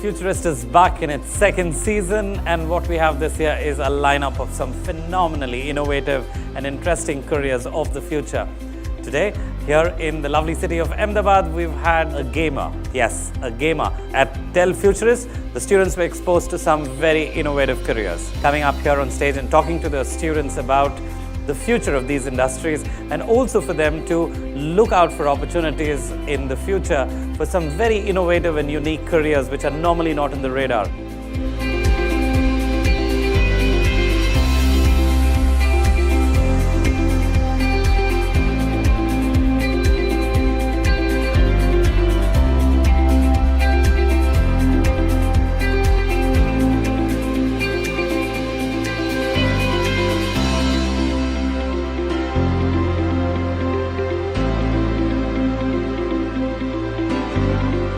Futurist is back in its second season, and what we have this year is a lineup of some phenomenally innovative and interesting careers of the future. Today, here in the lovely city of Ahmedabad, we've had a gamer. Yes, a gamer. At Dell Futurist, the students were exposed to some very innovative careers. Coming up here on stage and talking to the students about the future of these industries, and also for them to look out for opportunities in the future for some very innovative and unique careers which are normally not in the radar.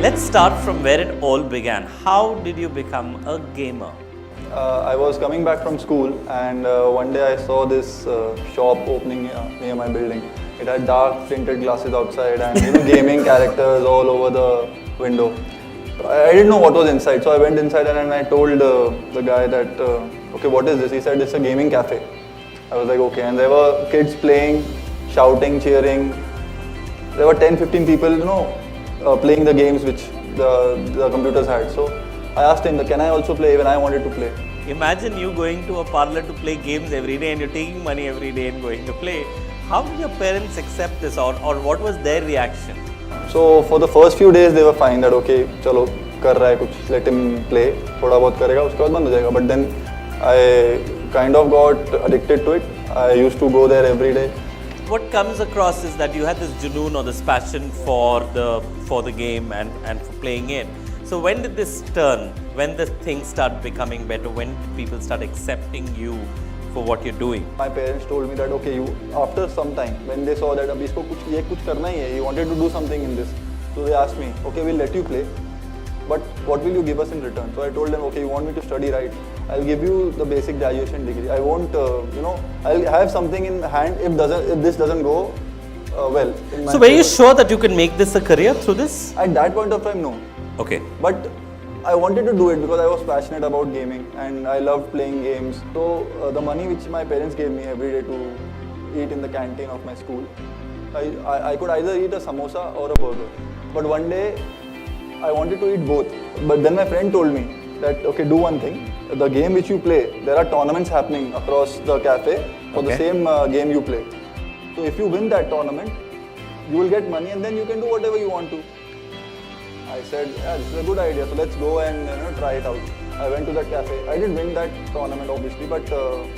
Let's start from where it all began. How did you become a gamer? I was coming back from school, and one day I saw this shop opening near my building. It had dark tinted glasses outside and gaming characters all over the window. I didn't know what was inside, so I went inside and I told the guy that, okay, what is this? He said it's a gaming cafe. I was like, okay, and there were kids playing, shouting, cheering. There were 10-15 people, playing the games which the computers had. So I asked him, can I also play? Even I wanted to play. Imagine you going to a parlor to play games every day and you're taking money every day and going to play. How did your parents accept this, or what was their reaction? So for the first few days they were fine that okay, chalo, kar raha hai kuch, let him play, thoda bahut karega, uske baad band ho jayega. But then I kind of got addicted to it. I used to go there every day. What comes across is that you had this junoon or this passion for the game and for playing it. So when did this turn? When the things start becoming better? When did people start accepting you for what you're doing? My parents told me that okay, you after some time when they saw that abhi isko kuch karna hi hai, he wanted to do something in this. So they asked me, okay, we'll let you play, but what will you give us in return? So I told them, okay, you want me to study, right? I'll give you the basic graduation degree. I won't, I'll have something in hand if this doesn't go well. So were you sure that you can make this a career through this? At that point of time, no. Okay. But I wanted to do it because I was passionate about gaming and I loved playing games. So the money which my parents gave me every day to eat in the canteen of my school, I could either eat a samosa or a burger. But one day I wanted to eat both. But then my friend told me that okay, do one thing. The game which you play, there are tournaments happening across the cafe for the same game you play. So if you win that tournament, you will get money and then you can do whatever you want to. I said, yeah, this is a good idea, so let's go and try it out. I went to that cafe. I didn't win that tournament obviously, but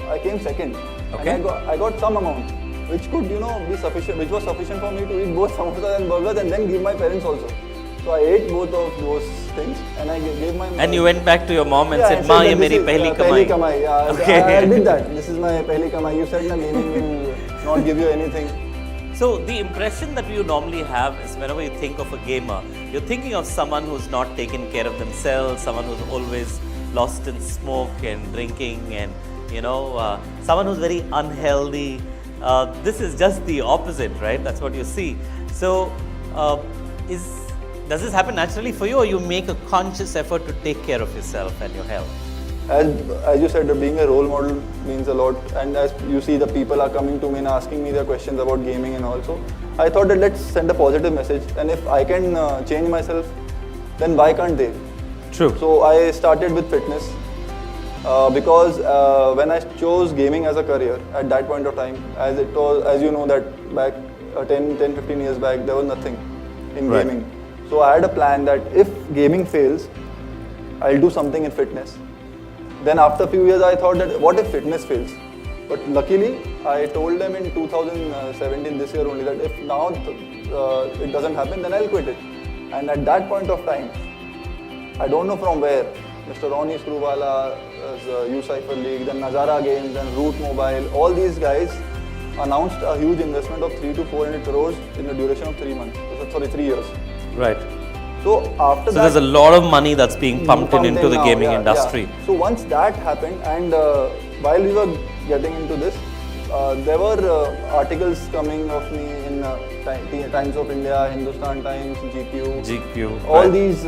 I came second. Okay. And I got some amount which could be sufficient, which was sufficient for me to eat both samosas and burgers and then give my parents also. So I ate both of those things and I gave my... And you went back to your mom and said, "Ma, ye meri pehli kamai." Yeah, okay. I did that. This is my pehli kamai. You said na gaming will not give you anything. So the impression that you normally have is whenever you think of a gamer, you're thinking of someone who's not taken care of themselves, someone who's always lost in smoke and drinking and, someone who's very unhealthy. This is just the opposite, right? That's what you see. So does this happen naturally for you, or you make a conscious effort to take care of yourself and your health? As you said, being a role model means a lot, and as you see, the people are coming to me and asking me their questions about gaming and also. I thought that let's send a positive message, and if I can change myself, then why can't they? True. So I started with fitness because when I chose gaming as a career at that point of time, as you know that back 10-15 years back, there was nothing in gaming. So I had a plan that if gaming fails, I'll do something in fitness. Then after a few years, I thought that what if fitness fails? But luckily, I told them in 2017, this year only, that if now it doesn't happen, then I'll quit it. And at that point of time, I don't know from where, Mr. Ronnie Screwvala, U-Cypher League, then Nazara Games, then Root Mobile, all these guys announced a huge investment of 300 to 400 crores in the duration of 3 years. Right. So after that, there's a lot of money that's being pumped into the gaming industry. Yeah. So once that happened, and while we were getting into this, there were articles coming of me in Times of India, Hindustan Times, GQ, all right. these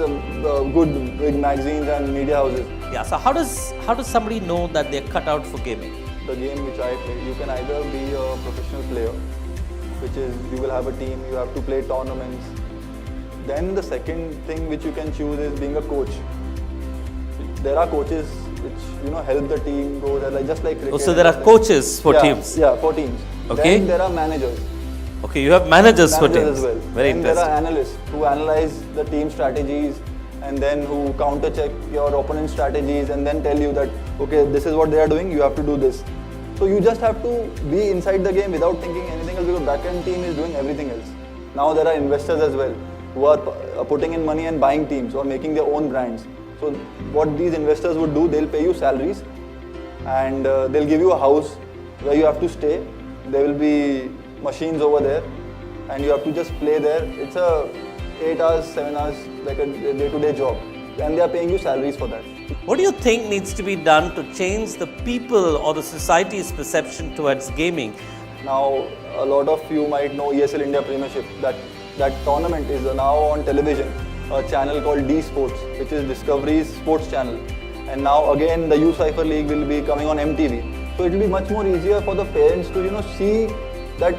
good big magazines and media houses. Yeah, so how does somebody know that they're cut out for gaming? The game which I play, you can either be a professional player, which is you will have a team, you have to play tournaments. Then the second thing which you can choose is being a coach. There are coaches which help the team go. They're just like cricket. Oh, so there are coaches for teams. Yeah, for teams. Okay. Then there are managers. Okay, you have managers for teams as well. Very then interesting. There are analysts who analyze the team strategies and then who counter check your opponent's strategies and then tell you that okay, this is what they are doing, you have to do this. So you just have to be inside the game without thinking anything else, because back-end team is doing everything else. Now there are investors as well who are putting in money and buying teams or making their own brands. So what these investors would do, they'll pay you salaries and they'll give you a house where you have to stay. There will be machines over there and you have to just play there. It's a 8 hours, 7 hours, like a day-to-day job, and they are paying you salaries for that. What do you think needs to be done to change the people or the society's perception towards gaming? Now, a lot of you might know ESL India Premiership. That tournament is now on television, a channel called D Sports, which is Discovery's sports channel. And now again, the U Cypher League will be coming on MTV. So it will be much more easier for the parents to see that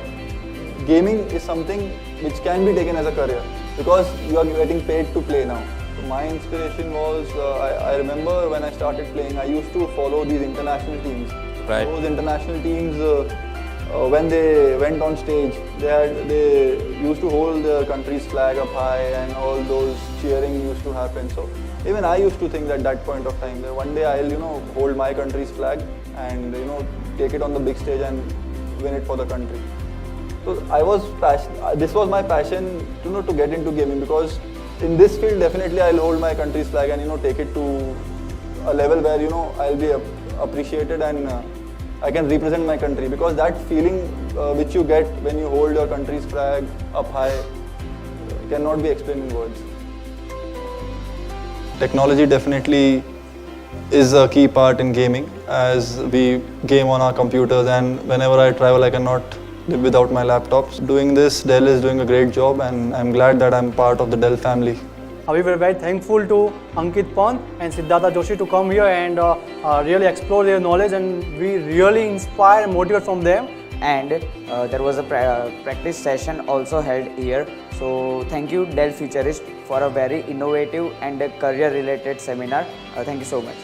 gaming is something which can be taken as a career, because you are getting paid to play now. So my inspiration was, I remember when I started playing, I used to follow these international teams. Right. Those international teams, when they went on stage, they used to hold their country's flag up high and all those cheering used to happen. So even I used to think at that point of time that one day I'll hold my country's flag and take it on the big stage and win it for the country. So this was my passion to get into gaming, because in this field definitely I'll hold my country's flag and take it to a level where I'll be appreciated and I can represent my country, because that feeling which you get when you hold your country's flag up high cannot be explained in words. Technology definitely is a key part in gaming, as we game on our computers, and whenever I travel I cannot live without my laptops. Doing this, Dell is doing a great job and I'm glad that I'm part of the Dell family. We were very thankful to Ankit Panth and Siddhartha Joshi to come here and really explore their knowledge, and we really inspire and motivate from them. And there was a practice session also held here. So thank you Dell Futurist for a very innovative and career related seminar. Thank you so much.